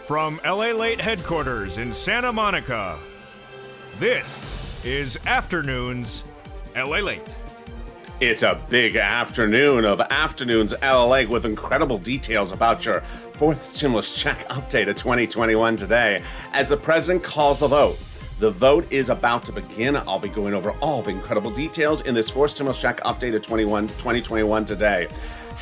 From Lalate headquarters in Santa Monica, this is Afternoons Lalate. It's a big afternoon of Afternoons LA with incredible details about your fourth stimulus check update of 2021 today as the president calls the vote. The vote is about to begin. I'll be going over all the incredible details in this fourth stimulus check update of 2021 today.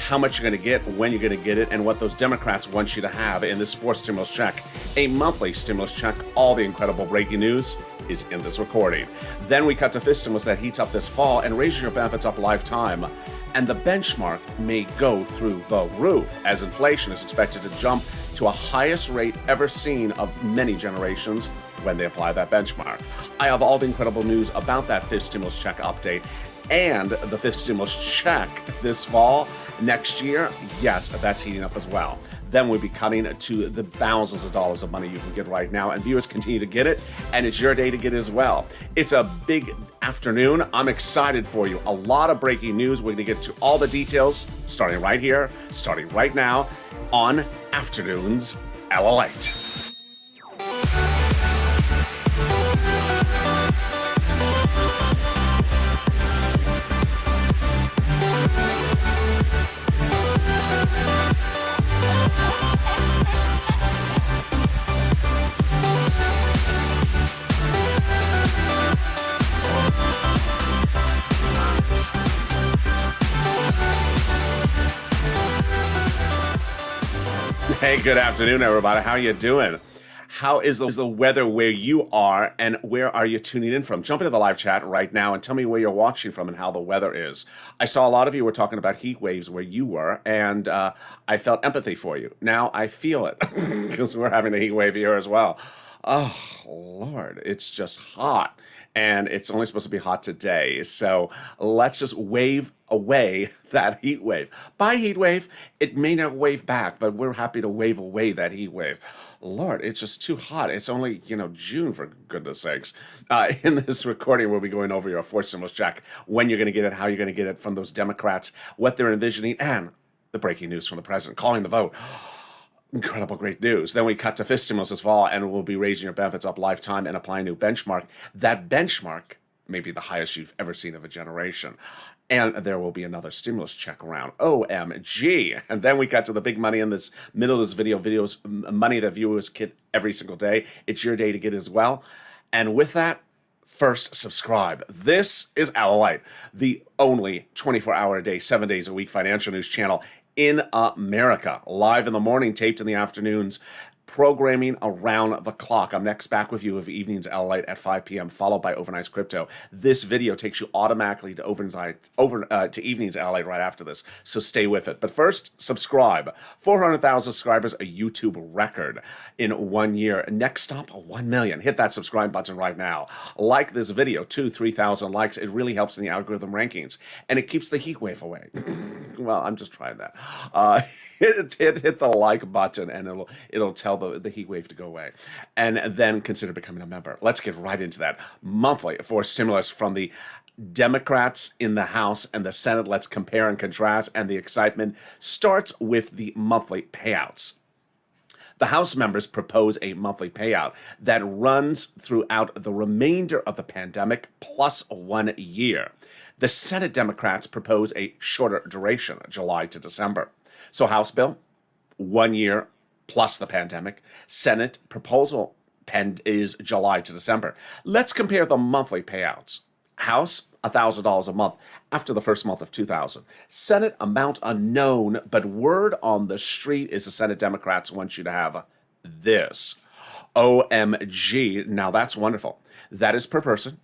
How much you're going to get, when you're going to get it, and what those Democrats want you to have in this fourth stimulus check. A monthly stimulus check. All the incredible breaking news is in this recording. Then we cut to fifth stimulus that heats up this fall and raises your benefits up lifetime. And the benchmark may go through the roof as inflation is expected to jump to a highest rate ever seen of many generations when they apply that benchmark. I have all the incredible news about that fifth stimulus check update and the fifth stimulus check this fall. Next year, yes, that's heating up as well. Then we'll be cutting to the thousands of dollars of money you can get right now, and viewers continue to get it, and it's your day to get it as well. It's a big afternoon. I'm excited for you. A lot of breaking news. We're going to get to all the details starting right here, starting right now on Afternoons Lalate. Hey, good afternoon, everybody. How you doing? How is the weather where you are, and where are you tuning in from? Jump into the live chat right now and tell me where you're watching from and how the weather is. I saw a lot of you were talking about heat waves where you were, and I felt empathy for you. Now I feel it because we're having a heat wave here as well. Oh, Lord, it's just hot. And it's only supposed to be hot today. So let's just wave away that heat wave. By heat wave, it may not wave back, but we're happy to wave away that heat wave. Lord, it's just too hot. It's only, June, for goodness sakes. In this recording, we'll be going over your fourth stimulus check, when you're going to get it, how you're going to get it from those Democrats, what they're envisioning, and the breaking news from the president calling the vote. Incredible, great news. Then we cut to fifth stimulus this fall, and we'll be raising your benefits up lifetime and applying a new benchmark. That benchmark may be the highest you've ever seen of a generation. And there will be another stimulus check around. OMG. And then we got to the big money in this middle of this videos, money that viewers get every single day. It's your day to get it as well. And with that, first, subscribe. This is Lalate, the only 24-hour-a-day, 7 days a week financial news channel in America. Live in the morning, taped in the afternoons, programming around the clock. I'm next back with you with Evenings Lalate at 5 p.m., followed by Overnight's Crypto. This video takes you automatically to to Evenings Lalate right after this, so stay with it. But first, subscribe. 400,000 subscribers, a YouTube record in 1 year. Next stop, 1 million. Hit that subscribe button right now. Like this video, 3,000 likes. It really helps in the algorithm rankings, and it keeps the heat wave away. Well, I'm just trying that. Hit the like button, and it'll tell the heat wave to go away. And then consider becoming a member. Let's get right into that. Monthly for stimulus from the Democrats in the House and the Senate. Let's compare and contrast. And the excitement starts with the monthly payouts. The House members propose a monthly payout that runs throughout the remainder of the pandemic plus 1 year. The Senate Democrats propose a shorter duration, July to December. So House bill, 1 year plus the pandemic. Senate proposal is July to December. Let's compare the monthly payouts. House, $1,000 a month after the first month of 2000. Senate, amount unknown, but word on the street is the Senate Democrats want you to have this. OMG. Now that's wonderful. That is per person.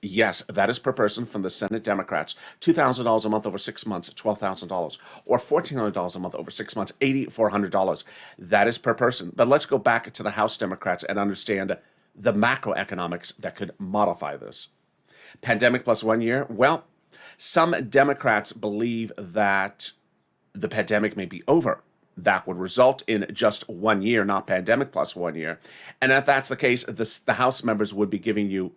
Yes, that is per person from the Senate Democrats. $2,000 a month over 6 months, $12,000. Or $1,400 a month over 6 months, $8,400. That is per person. But let's go back to the House Democrats and understand the macroeconomics that could modify this. Pandemic plus 1 year? Well, some Democrats believe that the pandemic may be over. That would result in just 1 year, not pandemic plus 1 year. And if that's the case, the House members would be giving you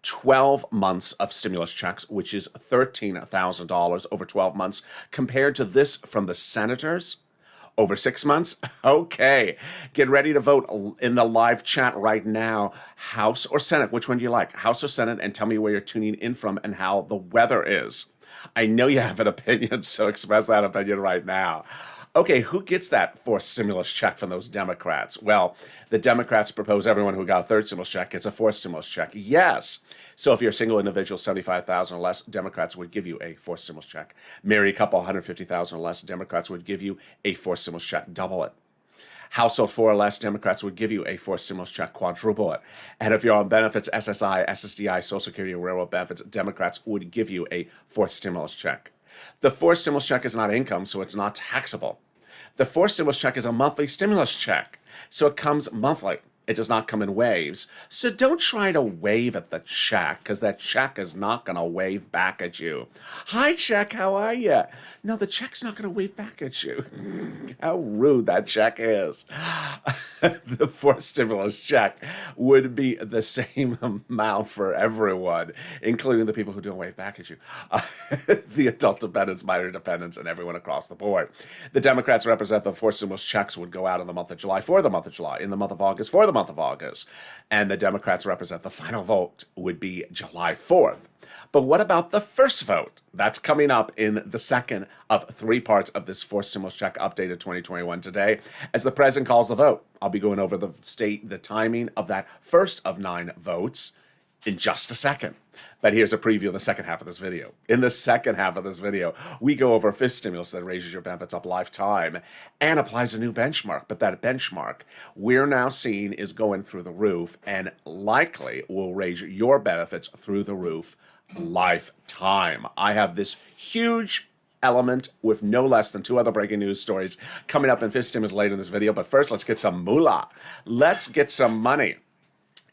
12 months of stimulus checks, which is $13,000 over 12 months, compared to this from the senators, Over 6 months? Okay. Get ready to vote in the live chat right now. House or Senate? Which one do you like? House or Senate? And tell me where you're tuning in from and how the weather is. I know you have an opinion, so express that opinion right now. Okay, who gets that fourth stimulus check from those Democrats? Well, the Democrats propose everyone who got a third stimulus check gets a fourth stimulus check. Yes. So if you're a single individual, 75,000 or less, Democrats would give you a fourth stimulus check. Married couple, 150,000 or less, Democrats would give you a fourth stimulus check. Double it. Household 4 or less, Democrats would give you a fourth stimulus check, quadruple it. And if you're on benefits, SSI, SSDI, Social Security, or railroad benefits, Democrats would give you a fourth stimulus check. The fourth stimulus check is not income, so it's not taxable. The fourth stimulus check is a monthly stimulus check, so it comes monthly. It does not come in waves. So don't try to wave at the check, because that check is not going to wave back at you. Hi, check, how are you? No, the check's not going to wave back at you. How rude that check is. The fourth stimulus check would be the same amount for everyone, including the people who don't wave back at you. The adult dependents, minor dependents, and everyone across the board. The Democrats represent the fourth stimulus checks would go out in the month of July for the month of July, in the month of August for the month of August. And the Democrats represent the final vote would be July 4th. But what about the first vote? That's coming up in the second of 3 parts of this fourth stimulus check updated 2021 today. As the president calls the vote, I'll be going over the timing of that first of 9 votes in just a second. But here's a preview of the second half of this video. In the second half of this video, we go over a fifth stimulus that raises your benefits up lifetime and applies a new benchmark. But that benchmark we're now seeing is going through the roof and likely will raise your benefits through the roof lifetime. I have this huge element with no less than 2 other breaking news stories coming up in fifth stimulus later in this video. But first, let's get some moolah. Let's get some money.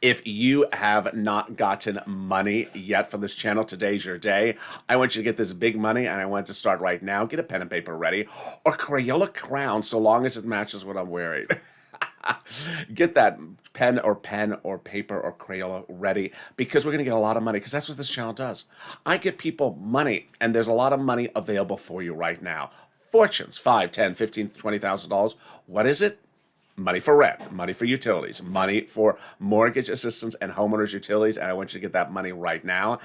If you have not gotten money yet from this channel, today's your day. I want you to get this big money, and I want to start right now. Get a pen and paper ready, or Crayola crown, so long as it matches what I'm wearing. Get that pen or paper or Crayola ready, because we're going to get a lot of money, because that's what this channel does. I get people money, and there's a lot of money available for you right now. Fortunes, $5, $10, $15, $20,000. What is it? Money for rent, money for utilities, money for mortgage assistance and homeowners utilities, and I want you to get that money right now.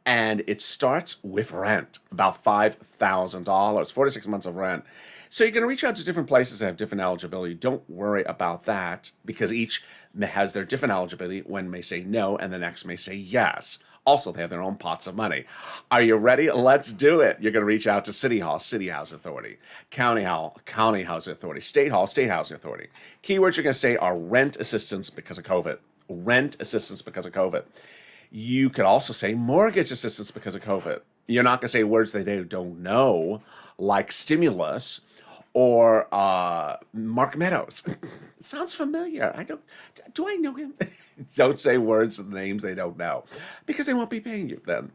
And it starts with rent, about $5,000, 4 to 6 months of rent. So you're going to reach out to different places that have different eligibility. Don't worry about that, because each has their different eligibility. One may say no, and the next may say yes. Also, they have their own pots of money. Are you ready? Let's do it. You're going to reach out to City Hall, City Housing Authority, County Hall, County Housing Authority, State Hall, State Housing Authority. Keywords you're going to say are rent assistance because of COVID. Rent assistance because of COVID. You could also say mortgage assistance because of COVID. You're not going to say words they don't know, like stimulus or Mark Meadows. Sounds familiar. Do I know him? Don't say words and names they don't know, because they won't be paying you then.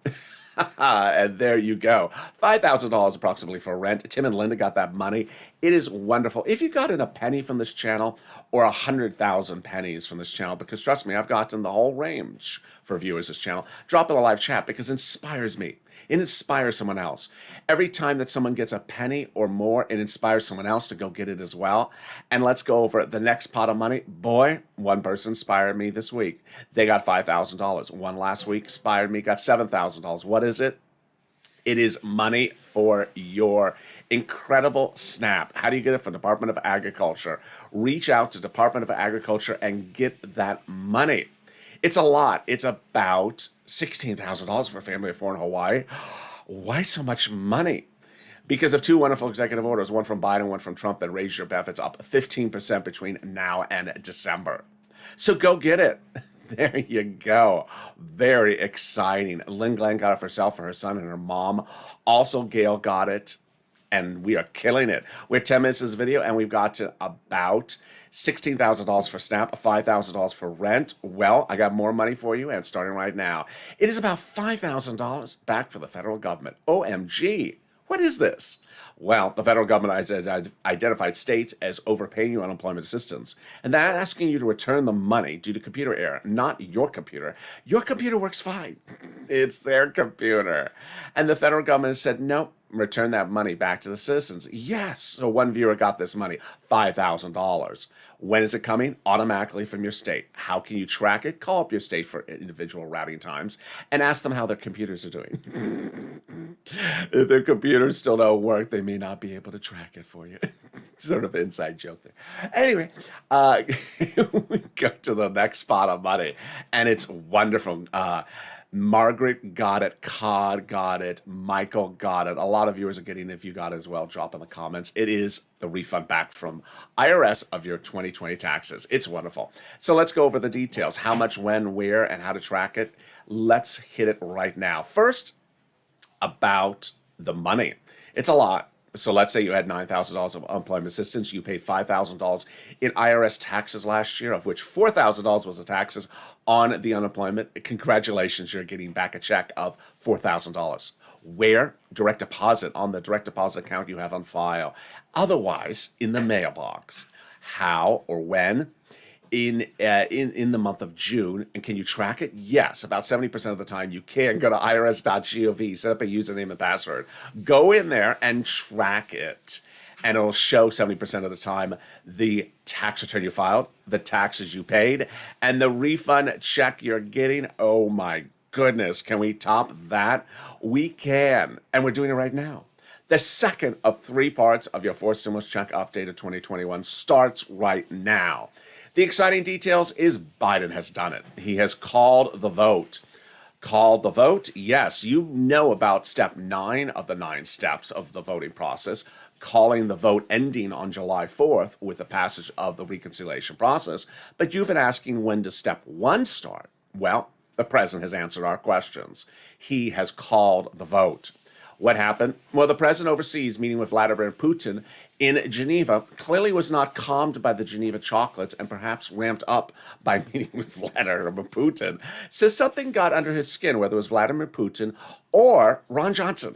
And there you go. $5,000 approximately for rent. Tim and Linda got that money. It is wonderful. If you got in a penny from this channel, or 100,000 pennies from this channel, because trust me, I've gotten the whole range for viewers this channel, drop in the live chat, because it inspires me. It inspires someone else. Every time that someone gets a penny or more, it inspires someone else to go get it as well. And let's go over the next pot of money. Boy, one person inspired me this week. They got $5,000. One last week inspired me, got $7,000. What is it? It is money for your incredible SNAP. How do you get it? From Department of Agriculture. Reach out to Department of Agriculture and get that money. It's a lot. It's about $16,000 for a family of 4 in Hawaii. Why so much money? Because of 2 wonderful executive orders, one from Biden, one from Trump, that raised your benefits up 15% between now and December. So go get it. There you go. Very exciting. Lynn Glenn got it for herself, for her son, and her mom. Also, Gail got it. And we are killing it. We're 10 minutes in this video, and we've got to about $16,000 for SNAP, $5,000 for rent. Well, I got more money for you, and starting right now. It is about $5,000 back for the federal government. OMG. What is this? Well, the federal government has identified states as overpaying you unemployment assistance, and they're asking you to return the money due to computer error, not your computer. Your computer works fine. It's their computer. And the federal government has said, nope, return that money back to the citizens? Yes. So one viewer got this money, $5,000. When is it coming? Automatically from your state. How can you track it? Call up your state for individual routing times and ask them how their computers are doing. If their computers still don't work, they may not be able to track it for you. Sort of inside joke there. Anyway, we go to the next spot of money, and it's wonderful. Margaret got it, Cod got it, Michael got it. A lot of viewers are getting it. If you got it as well, drop in the comments. It is the refund back from IRS of your 2020 taxes. It's wonderful. So let's go over the details. How much, when, where, and how to track it. Let's hit it right now. First, about the money. It's a lot. So let's say you had $9,000 of unemployment assistance. You paid $5,000 in IRS taxes last year, of which $4,000 was the taxes on the unemployment. Congratulations, you're getting back a check of $4,000. Where? Direct deposit on the direct deposit account you have on file. Otherwise, in the mailbox. How or when? In the month of June. And can you track it? Yes, about 70% of the time you can. Go to irs.gov, set up a username and password. Go in there and track it. And it'll show 70% of the time the tax return you filed, the taxes you paid, and the refund check you're getting. Oh my goodness, can we top that? We can, and we're doing it right now. The second of 3 parts of your forced stimulus check update of 2021 starts right now. The exciting details is Biden has done it. He has called the vote. Called the vote? Yes, you know about step 9 of the 9 steps of the voting process, calling the vote ending on July 4th with the passage of the reconciliation process. But you've been asking, when does step 1 start? Well, the president has answered our questions. He has called the vote. What happened? Well, the president overseas, meeting with Vladimir Putin in Geneva, clearly was not calmed by the Geneva chocolates and perhaps ramped up by meeting with Vladimir Putin. So something got under his skin, whether it was Vladimir Putin or Ron Johnson.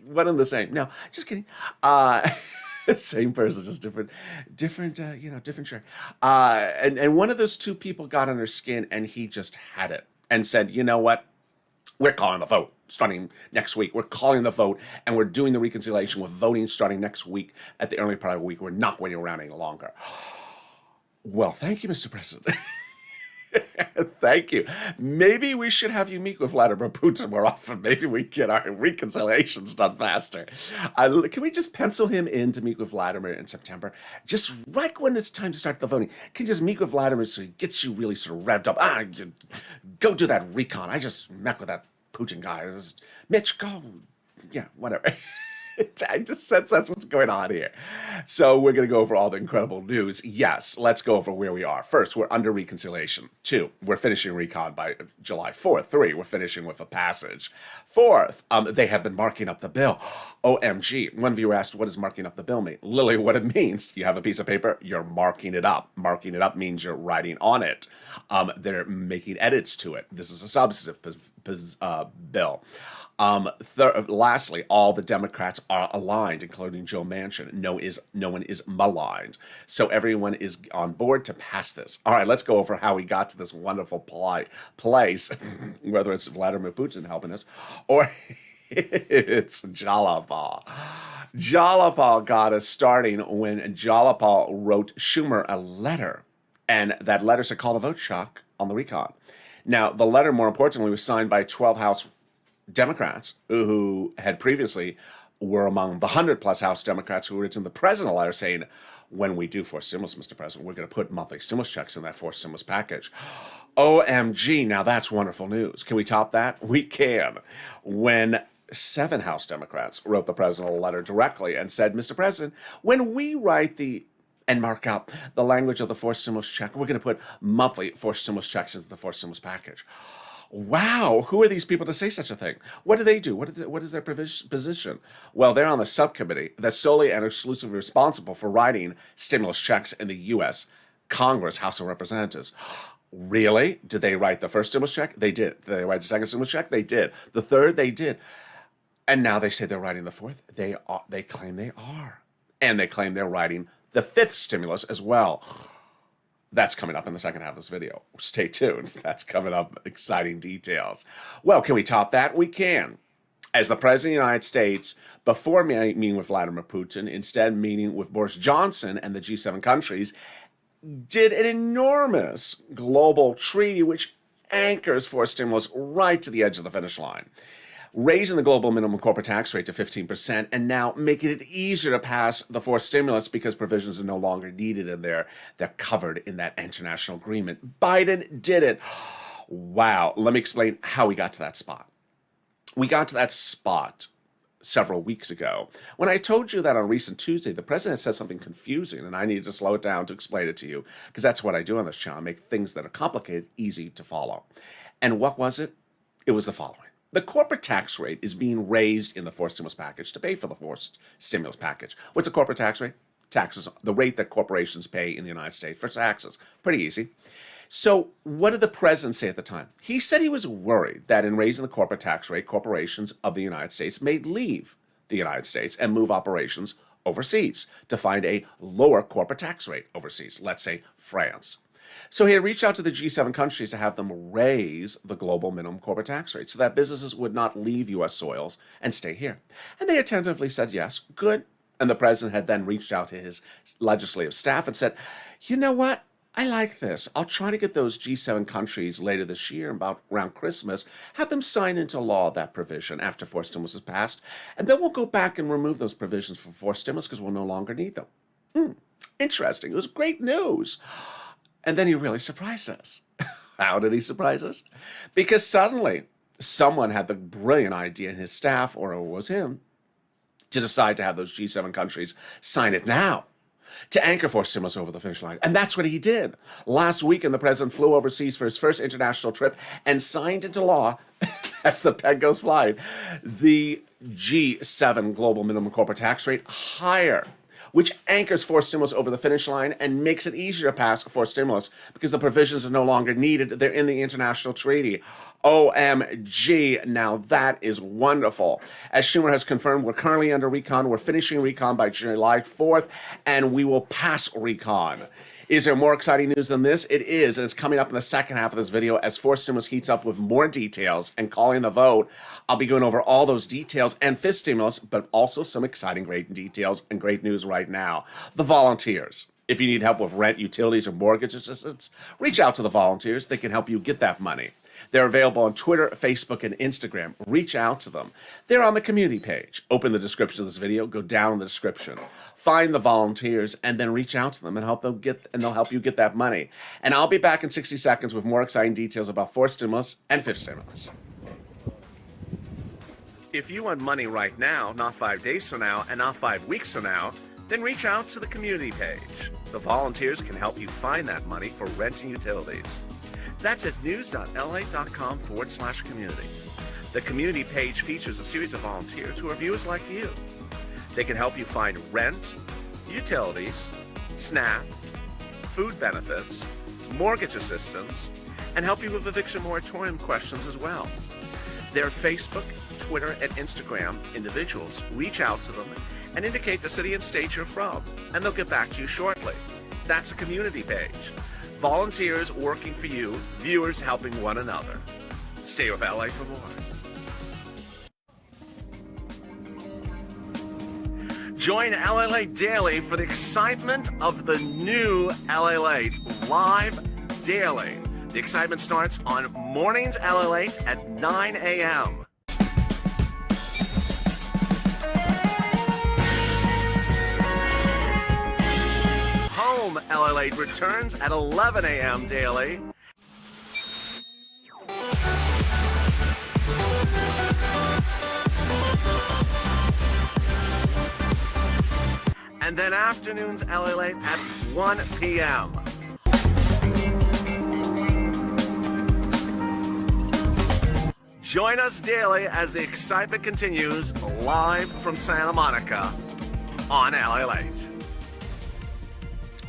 One and the same. No, just kidding. Same person, just different shirt. And one of those two people got under his skin, and he just had it and said, you know what? We're calling the vote starting next week. We're calling the vote, and we're doing the reconciliation with voting starting next week at the early part of the week. We're not waiting around any longer. Well, thank you, Mr. President. Thank you. Maybe we should have you meet with Vladimir Putin more often. Maybe we get our reconciliations done faster. Can we just pencil him in to meet with Vladimir in September? Just right when it's time to start the voting. Can you just meet with Vladimir so he gets you really sort of revved up? Go do that recon. I just met with that Putin guy. Mitch, go. Yeah, whatever. I just sense that's what's going on here. So we're going to go over all the incredible news. Yes, let's go over where we are. First, we're under reconciliation. 2, we're finishing recon by July 4th. 3, we're finishing with a passage. 4th, they have been marking up the bill. OMG. One viewer asked, what does marking up the bill mean? Literally what it means, you have a piece of paper, you're marking it up. Marking it up means you're writing on it. They're making edits to it. This is a substantive bill. Lastly, all the Democrats are aligned, including Joe Manchin. No one is maligned. So everyone is on board to pass this. All right, let's go over how we got to this wonderful place, whether it's Vladimir Putin helping us or it's Jalapal. Jalapal got us starting when Jalapal wrote Schumer a letter, and that letter said call the vote shock on the recon. Now, the letter, more importantly, was signed by 12 House Democrats who had previously were among the 100-plus House Democrats who written the president a letter saying, when we do forced stimulus, Mr. President, we're going to put monthly stimulus checks in that forced stimulus package. OMG, now that's wonderful news. Can we top that? We can. When 7 House Democrats wrote the president a letter directly and said, Mr. President, when we write and mark up the language of the forced stimulus check, we're going to put monthly forced stimulus checks into the forced stimulus package. Wow, who are these people to say such a thing? What do they do? What is their position? Well, they're on the subcommittee that's solely and exclusively responsible for writing stimulus checks in the U.S. Congress, House of Representatives. Really? Did they write the first stimulus check? They did. Did they write the second stimulus check? They did. The third? They did. And now they say they're writing the fourth? They claim they are. And they claim they're writing the 5th stimulus as well. That's coming up in the second half of this video. Stay tuned. That's coming up. Exciting details. Well, can we top that? We can. as the President of the United States, before meeting with Vladimir Putin, instead meeting with Boris Johnson and the G7 countries, did an enormous global treaty which anchors forced stimulus right to the edge of the finish line, raising the global minimum corporate tax rate to 15%, and now making it easier to pass the forced stimulus because provisions are no longer needed and they're covered in that international agreement. Biden did it. Wow. Let me explain how we got to that spot. We got to that spot several weeks ago when I told you that on recent Tuesday, the president said something confusing and I needed to slow it down to explain it to you, because that's what I do on this channel, make things that are complicated easy to follow. And what was it? It was the following. The corporate tax rate is being raised in the forced stimulus package to pay for the forced stimulus package. What's a corporate tax rate? Taxes, the rate that corporations pay in the United States for taxes. Pretty easy. So what did the president say at the time? He said he was worried that in raising the corporate tax rate, corporations of the United States may leave the United States and move operations overseas to find a lower corporate tax rate overseas, let's say France. So he had reached out to the G7 countries to have them raise the global minimum corporate tax rate so that businesses would not leave U.S. soils and stay here. And they attentively said yes, good. And the president had then reached out to his legislative staff and said, you know what? I like this. I'll try to get those G7 countries later this year, about around Christmas, have them sign into law that provision after forced stimulus is passed. And then we'll go back and remove those provisions for forced stimulus because we'll no longer need them. Interesting. It was great news. And then he really surprised us. How did he surprise us? Because suddenly someone had the brilliant idea in his staff, or it was him, to decide to have those G7 countries sign it now to anchor forced stimulus over the finish line. And that's what he did. Last weekend, the president flew overseas for his first international trip and signed into law, as the peg goes flying, the G7 global minimum corporate tax rate higher, which anchors forced stimulus over the finish line and makes it easier to pass forced stimulus because the provisions are no longer needed. They're in the international treaty. OMG, now that is wonderful. As Schumer has confirmed, we're currently under recon. We're finishing recon by July 4th, and we will pass recon. Is there more exciting news than this? It is, and it's coming up in the second half of this video as forced stimulus heats up with more details and calling the vote. I'll be going over all those details and fifth stimulus, but also some exciting great details and great news right now. The volunteers. If you need help with rent, utilities, or mortgage assistance, reach out to the volunteers. They can help you get that money. They're available on Twitter, Facebook, and Instagram. Reach out to them. They're on the community page. Open the description of this video, go down in the description. Find the volunteers, and then reach out to them and they'll help you get that money. And I'll be back in 60 seconds with more exciting details about fourth stimulus and fifth stimulus. If you want money right now, not 5 days from now, and not 5 weeks from now, then reach out to the community page. The volunteers can help you find that money for rent and utilities. That's at news.la.com/community. The community page features a series of volunteers who are viewers like you. They can help you find rent, utilities, SNAP, food benefits, mortgage assistance, and help you with eviction moratorium questions as well. Their Facebook, Twitter, and Instagram individuals. Reach out to them and indicate the city and state you're from, and they'll get back to you shortly. That's a community page. Volunteers working for you, viewers helping one another. Stay with LA for more. Join Lalate Daily for the excitement of the new Lalate live daily. The excitement starts on mornings Lalate at 9 a.m. Home Lalate returns at 11 a.m. daily. And then afternoons Lalate at 1 p.m. Join us daily as the excitement continues live from Santa Monica on Lalate.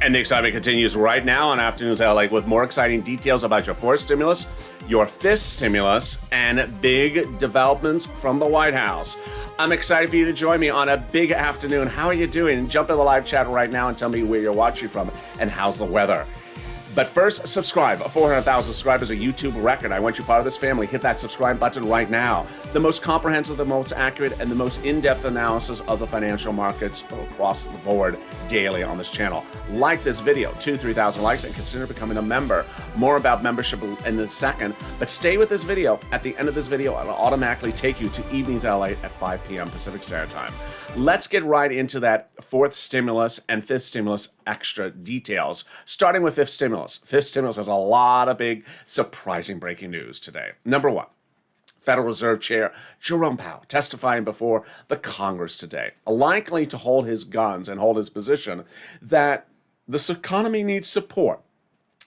And the excitement continues right now on Afternoons LA with more exciting details about your fourth stimulus, your fifth stimulus, and big developments from the White House. I'm excited for you to join me on a big afternoon. How are you doing? Jump in the live chat right now and tell me where you're watching from and how's the weather. But first, subscribe. 400,000 subscribers, a YouTube record. I want you part of this family. Hit that subscribe button right now. The most comprehensive, the most accurate, and the most in-depth analysis of the financial markets across the board daily on this channel. Like this video, 3,000 likes, and consider becoming a member. More about membership in a second, but stay with this video. At the end of this video, it'll automatically take you to Evenings LA at 5 p.m. Pacific Standard Time. Let's get right into that fourth stimulus and fifth stimulus extra details, starting with fifth stimulus. Fifth stimulus has a lot of big, surprising breaking news today. Number one, Federal Reserve Chair Jerome Powell testifying before the Congress today, likely to hold his guns and hold his position that this economy needs support,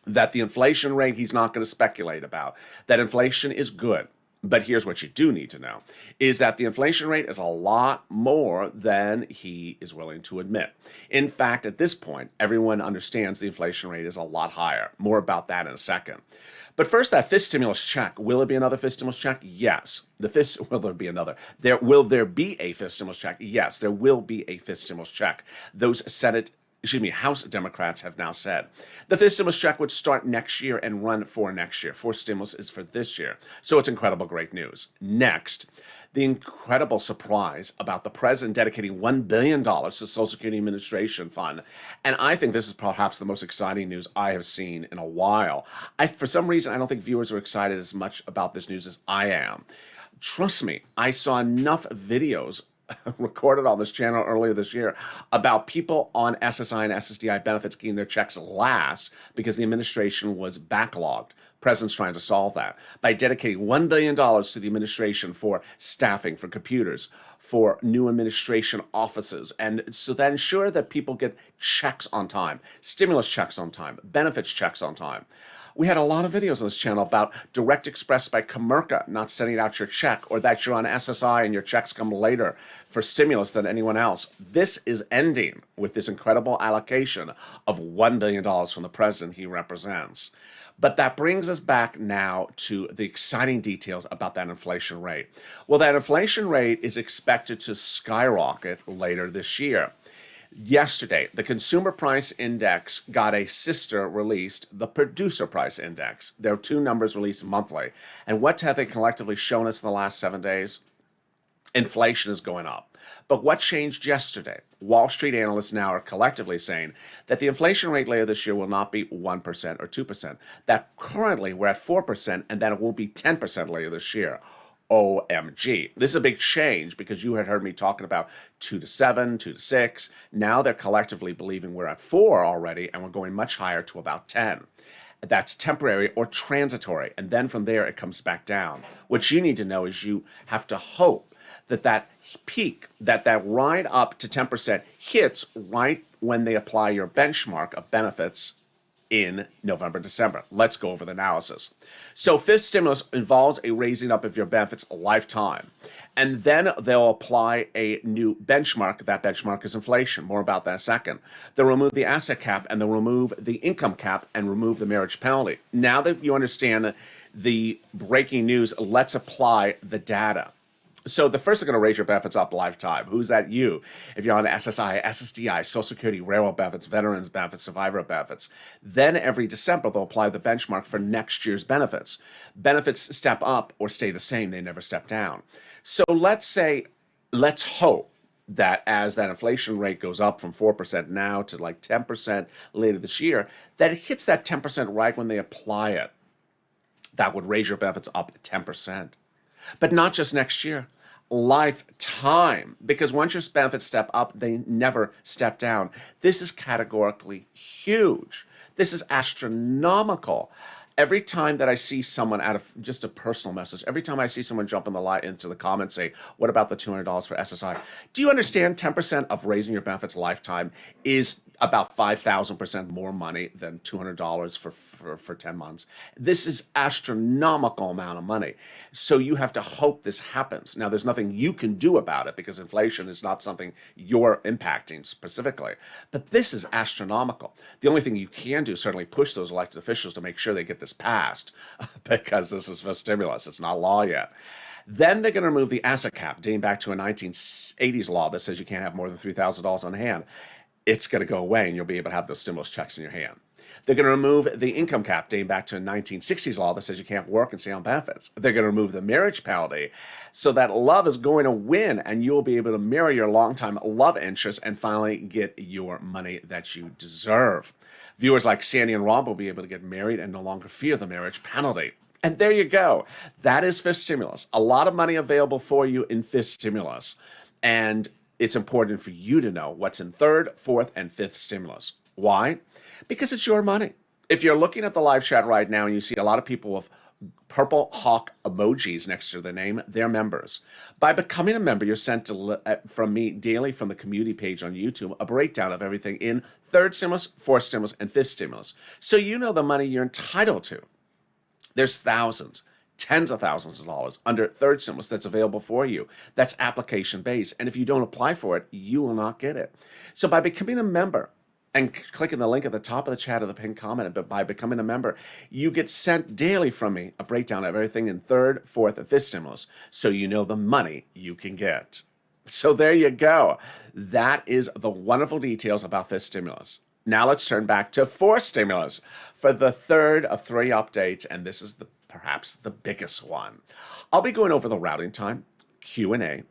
that the inflation rate he's not going to speculate about, that inflation is good. But here's what you do need to know, is that the inflation rate is a lot more than he is willing to admit. In fact, at this point, everyone understands the inflation rate is a lot higher. More about that in a second. But first, that fifth stimulus check. Will it be another fifth stimulus check? Yes. Will there be another? Will there be a fifth stimulus check? Yes, there will be a fifth stimulus check. House Democrats have now said the fifth stimulus check would start next year and run for next year. Fourth stimulus is for this year. So it's incredible, great news. Next, the incredible surprise about the president dedicating $1 billion to the Social Security Administration Fund. And I think this is perhaps the most exciting news I have seen in a while. For some reason, I don't think viewers are excited as much about this news as I am. Trust me, I saw enough videos recorded on this channel earlier this year about people on SSI and SSDI benefits getting their checks last because the administration was backlogged. President's trying to solve that by dedicating $1 billion to the administration for staffing, for computers, for new administration offices, and so that ensure that people get checks on time, stimulus checks on time, benefits checks on time. We had a lot of videos on this channel about Direct Express by Comerica not sending out your check, or that you're on SSI and your checks come later for stimulus than anyone else. This is ending with this incredible allocation of $1 billion from the president he represents. But that brings us back now to the exciting details about that inflation rate. Well, that inflation rate is expected to skyrocket later this year. Yesterday, the Consumer Price Index got a sister released, the Producer Price Index. There are two numbers released monthly. And what have they collectively shown us in the last 7 days? Inflation is going up. But what changed yesterday? Wall Street analysts now are collectively saying that the inflation rate later this year will not be 1% or 2%. That currently we're at 4%, and that it will be 10% later this year. OMG. This is a big change because you had heard me talking about 2 to 7, 2 to 6. Now they're collectively believing we're at 4 already, and we're going much higher to about 10. That's temporary or transitory, and then from there it comes back down. What you need to know is you have to hope that peak, that ride up to 10% hits right when they apply your benchmark of benefits in November, December. Let's go over the analysis. So fifth stimulus involves a raising up of your benefits a lifetime. And then they'll apply a new benchmark. That benchmark is inflation. More about that in a second. They'll remove the asset cap, and they'll remove the income cap, and remove the marriage penalty. Now that you understand the breaking news, let's apply the data. So the first, they're going to raise your benefits up lifetime. Who's that? You. If you're on SSI, SSDI, Social Security, railroad benefits, veterans benefits, survivor benefits. Then every December, they'll apply the benchmark for next year's benefits. Benefits step up or stay the same. They never step down. So let's hope that as that inflation rate goes up from 4% now to like 10% later this year, that it hits that 10% right when they apply it. That would raise your benefits up 10%. But not just next year, lifetime. Because once your benefits step up, they never step down. This is categorically huge. This is astronomical. Every time that I see someone, out of just a personal message, every time I see someone jump into the comments, say, what about the $200 for SSI? Do you understand 10% of raising your benefits lifetime is about 5,000% more money than $200 for 10 months? This is astronomical amount of money. So you have to hope this happens. Now, there's nothing you can do about it because inflation is not something you're impacting specifically. But this is astronomical. The only thing you can do is certainly push those elected officials to make sure they get this passed because this is for stimulus. It's not law yet. Then they're going to remove the asset cap, dating back to a 1980s law that says you can't have more than $3,000 on hand. It's going to go away, and you'll be able to have those stimulus checks in your hand. They're going to remove the income cap dating back to a 1960s law that says you can't work and stay on benefits. They're going to remove the marriage penalty so that love is going to win and you'll be able to marry your longtime love interest and finally get your money that you deserve. Viewers like Sandy and Rob will be able to get married and no longer fear the marriage penalty. And there you go. That is fifth stimulus. A lot of money available for you in fifth stimulus. And it's important for you to know what's in third, fourth, and fifth stimulus. Why? Because it's your money. If you're looking at the live chat right now and you see a lot of people with purple hawk emojis next to their name, they're members. By becoming a member, you're sent from me daily from the community page on YouTube a breakdown of everything in third stimulus, fourth stimulus, and fifth stimulus. So you know the money you're entitled to. There's thousands, tens of thousands of dollars under third stimulus that's available for you. That's application based. And if you don't apply for it, you will not get it. So by becoming a member and clicking the link at the top of the chat or the pinned comment, but by becoming a member, you get sent daily from me a breakdown of everything in third, fourth, and fifth stimulus. So you know the money you can get. So there you go. That is the wonderful details about fifth stimulus. Now let's turn back to fourth stimulus for the third of three updates, and this is perhaps the biggest one. I'll be going over the routing time, Q&A,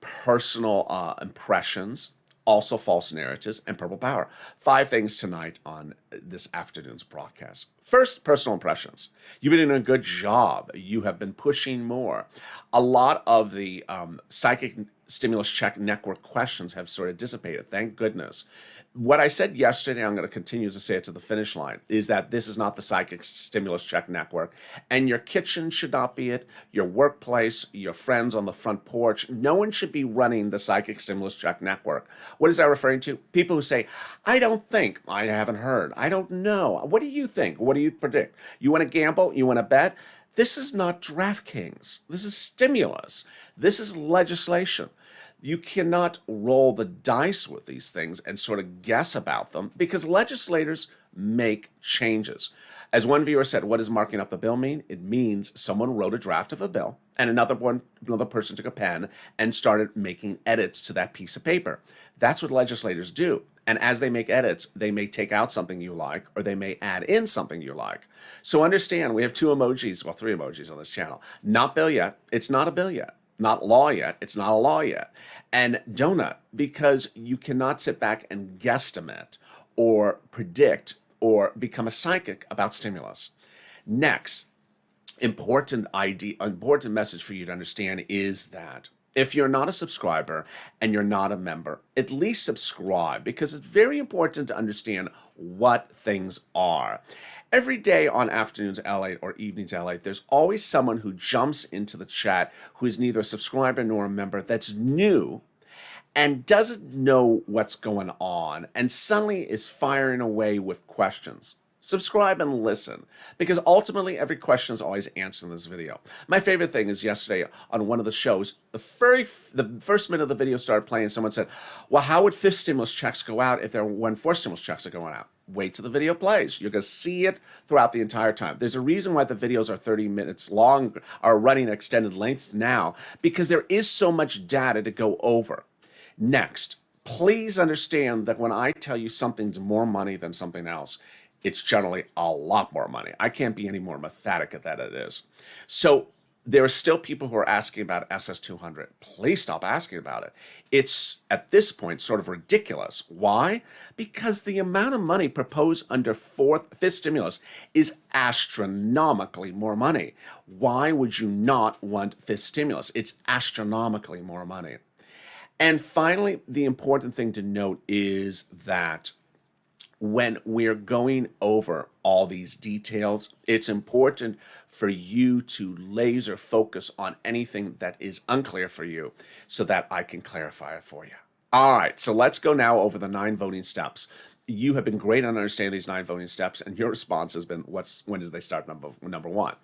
personal impressions, also false narratives, and purple power. 5 things tonight on this afternoon's broadcast. First, personal impressions. You've been doing a good job. You have been pushing more. A lot of the psychic stimulus check network questions have sort of dissipated. Thank goodness. What I said yesterday, I'm going to continue to say it to the finish line, is that this is not the psychic stimulus check network. And your kitchen should not be it, your workplace, your friends on the front porch. No one should be running the psychic stimulus check network. What is that referring to? People who say, I don't think, I haven't heard, I don't know. What do you think? What do you predict? You want to gamble? You want to bet? This is not DraftKings. This is stimulus. This is legislation. You cannot roll the dice with these things and sort of guess about them because legislators make changes. As one viewer said, what does marking up the bill mean? It means someone wrote a draft of a bill and another person took a pen and started making edits to that piece of paper. That's what legislators do. And as they make edits, they may take out something you like or they may add in something you like. So understand, we have 2 emojis, well, 3 emojis on this channel. Not bill yet. It's not a bill yet. Not law yet. It's not a law yet. And donut, because you cannot sit back and guesstimate or predict or become a psychic about stimulus. Next, important message for you to understand is that if you're not a subscriber and you're not a member, at least subscribe because it's very important to understand what things are. Every day on Afternoons Lalate or Evenings Lalate, there's always someone who jumps into the chat who is neither a subscriber nor a member that's new and doesn't know what's going on and suddenly is firing away with questions. Subscribe and listen, because ultimately every question is always answered in this video. My favorite thing is yesterday on one of the shows, the first minute of the video started playing, someone said, well, how would 5th stimulus checks go out if there were 4th stimulus checks are going out? Wait till the video plays. You're going to see it throughout the entire time. There's a reason why the videos are 30 minutes long, are running extended lengths now, because there is so much data to go over. Next, please understand that when I tell you something's more money than something else, it's generally a lot more money. I can't be any more emphatic at that it is. So there are still people who are asking about SS200. Please stop asking about it. It's, at this point, sort of ridiculous. Why? Because the amount of money proposed under 5th stimulus is astronomically more money. Why would you not want 5th stimulus? It's astronomically more money. And finally, the important thing to note is that when we're going over all these details, it's important for you to laser focus on anything that is unclear for you so that I can clarify it for you. All right, so let's go now over the 9 voting steps. You have been great on understanding these 9 voting steps, and your response has been, when does they start, number 1?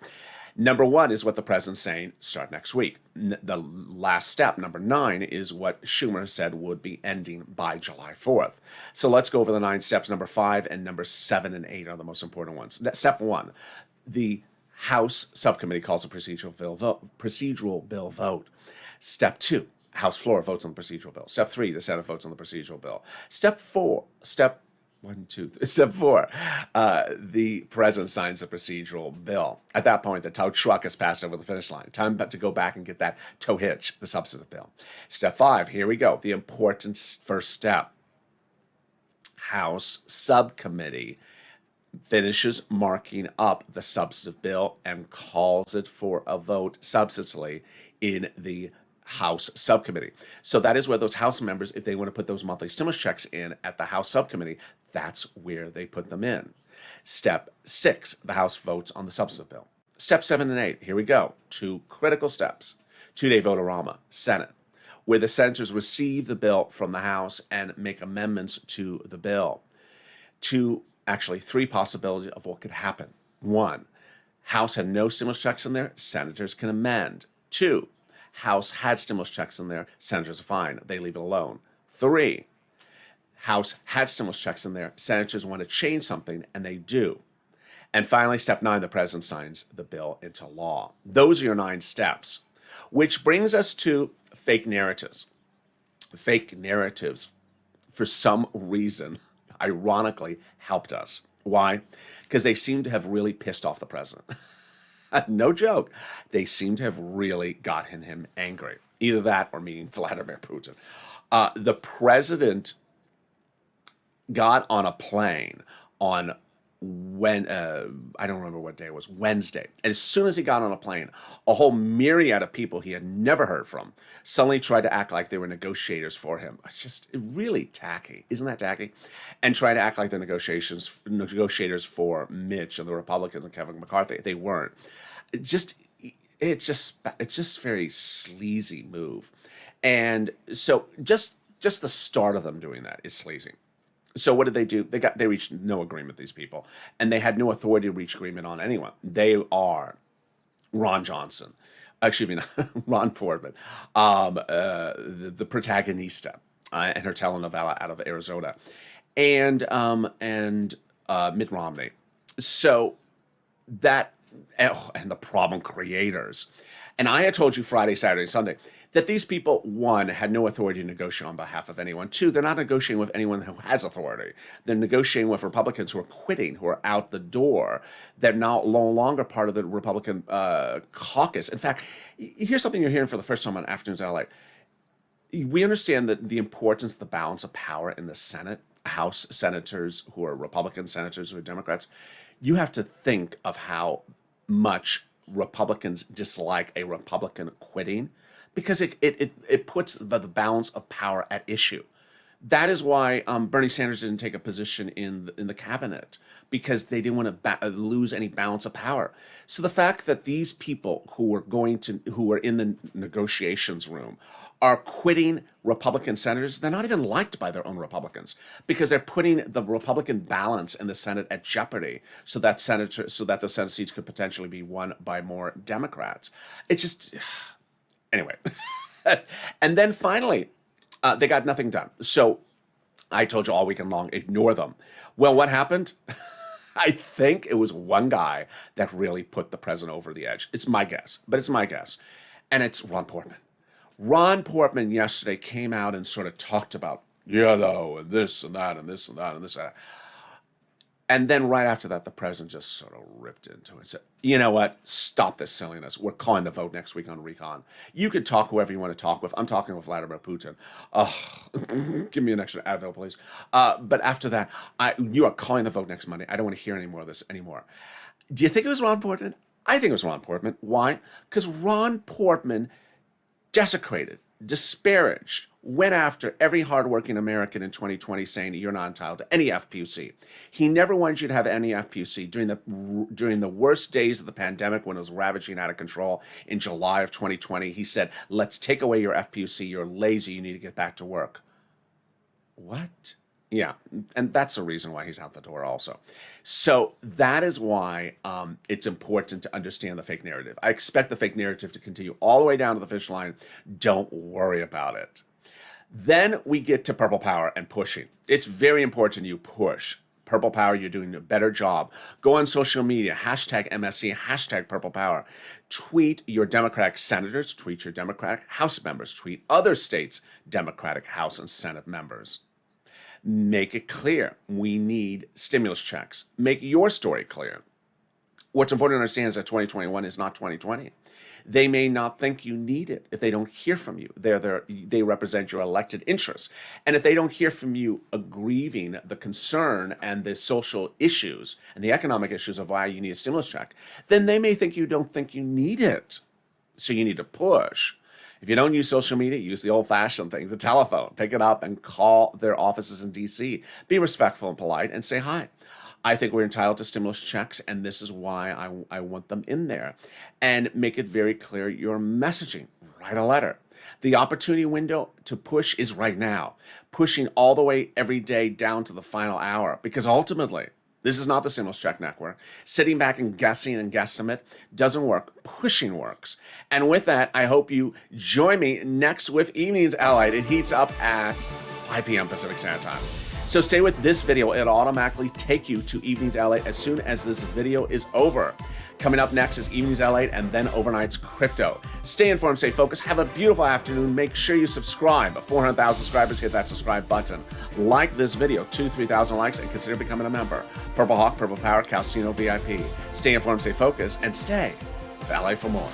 Number 1 is what the president's saying, start next week. The last step, number 9, is what Schumer said would be ending by July 4th. So let's go over the 9 steps. Number 5 and number 7 and 8 are the most important ones. Step 1, the House subcommittee calls a procedural bill vote. Step 2, House floor votes on the procedural bill. Step 3, the Senate votes on the procedural bill. Step 4, One, two, three. Step four, the president signs the procedural bill. At that point, the tow truck has passed over the finish line. Time to go back and get that tow hitch, the substantive bill. Step five, here we go. The important first step. House subcommittee finishes marking up the substantive bill and calls it for a vote substantively in the House subcommittee. So that is where those House members, if they want to put those monthly stimulus checks in at the House subcommittee, that's where they put them in. Step six, the House votes on the substantive bill. Step 7 and 8, here we go. Two critical steps. Two-day vote-a-rama, Senate, where the senators receive the bill from the House and make amendments to the bill. Three possibilities of what could happen. One, House had no stimulus checks in there, senators can amend. Two, House had stimulus checks in there, senators are fine, they leave it alone. Three, House had stimulus checks in there, senators want to change something, and they do. And finally, step 9, the president signs the bill into law. Those are your 9 steps, which brings us to fake narratives. Fake narratives, for some reason, ironically, helped us. Why? Because they seem to have really pissed off the president. No joke. They seem to have really gotten him angry. Either that or meaning Vladimir Putin. The president got on a plane on I don't remember what day it was, Wednesday. And as soon as he got on a plane, a whole myriad of people he had never heard from suddenly tried to act like they were negotiators for him. It's just really tacky. Isn't that tacky? And try to act like they're negotiators for Mitch and the Republicans and Kevin McCarthy. They weren't. It's just very sleazy move. And so just the start of them doing that is sleazy. So what did they do? They reached no agreement, these people, and they had no authority to reach agreement on anyone. They are Ron Johnson, Ron Portman, the protagonista, and her telenovela out of Arizona, and Mitt Romney. So that and the problem creators. And I had told you Friday, Saturday, Sunday that these people, one, had no authority to negotiate on behalf of anyone. Two, they're not negotiating with anyone who has authority. They're negotiating with Republicans who are quitting, who are out the door. They're now no longer part of the Republican caucus. In fact, here's something you're hearing for the first time on Afternoons LA. We understand that the importance of the balance of power in the Senate, House senators who are Republican, senators who are Democrats. You have to think of how much Republicans dislike a Republican quitting, because it puts the balance of power at issue. That is why Bernie Sanders didn't take a position in the cabinet, because they didn't want to lose any balance of power. So the fact that these people who are in the negotiations room are quitting Republican senators, they're not even liked by their own Republicans, because they're putting the Republican balance in the Senate at jeopardy, so that the Senate seats could potentially be won by more Democrats. It's just anyway. And then finally, they got nothing done. So I told you all weekend long, ignore them. Well, what happened? I think it was one guy that really put the president over the edge. It's my guess, but it's my guess. And it's Ron Portman. Ron Portman yesterday came out and sort of talked about, and this and that and this and that and this and that. And then right after that, the president just sort of ripped into it and said, you know what? Stop this silliness. We're calling the vote next week on Recon. You can talk whoever you want to talk with. I'm talking with Vladimir Putin. Give me an extra Advil, please. But after that, you are calling the vote next Monday. I don't want to hear any more of this anymore. Do you think it was Ron Portman? I think it was Ron Portman. Why? Because Ron Portman desecrated, disparaged, went after every hardworking American in 2020, saying you're not entitled to any FPC. He never wanted you to have any FPC during the worst days of the pandemic, when it was ravaging out of control in July of 2020. He said, let's take away your FPC. You're lazy. You need to get back to work. What? Yeah, and that's the reason why he's out the door also. So that is why it's important to understand the fake narrative. I expect the fake narrative to continue all the way down to the finish line. Don't worry about it. Then we get to Purple Power and pushing. It's very important you push. Purple Power, you're doing a better job. Go on social media, hashtag MSC, hashtag Purple Power. Tweet your Democratic senators, tweet your Democratic House members, tweet other states' Democratic House and Senate members. Make it clear. We need stimulus checks. Make your story clear. What's important to understand is that 2021 is not 2020. They may not think you need it if they don't hear from you. They represent your elected interests. And if they don't hear from you aggrieving the concern and the social issues and the economic issues of why you need a stimulus check, then they may think you don't think you need it. So you need to push. If you don't use social media, use the old-fashioned thing, the telephone. Pick it up and call their offices in D.C. Be respectful and polite and say hi. I think we're entitled to stimulus checks, and this is why I want them in there. And make it very clear your messaging. Write a letter. The opportunity window to push is right now. Pushing all the way every day down to the final hour. Because ultimately, this is not the stimulus check network. Sitting back and guessing and guesstimate doesn't work. Pushing works. And with that, I hope you join me next with Evenings Lalate. It heats up at 5 p.m. Pacific Standard Time. So stay with this video. It'll automatically take you to Evenings Lalate as soon as this video is over. Coming up next is Evenings Lalate and then Overnight's Crypto. Stay informed, stay focused. Have a beautiful afternoon. Make sure you subscribe. 400,000 subscribers, hit that subscribe button. Like this video, 2,000-3,000 likes, and consider becoming a member. Purple Hawk, Purple Power, Calcino VIP. Stay informed, stay focused, and stay valet for more.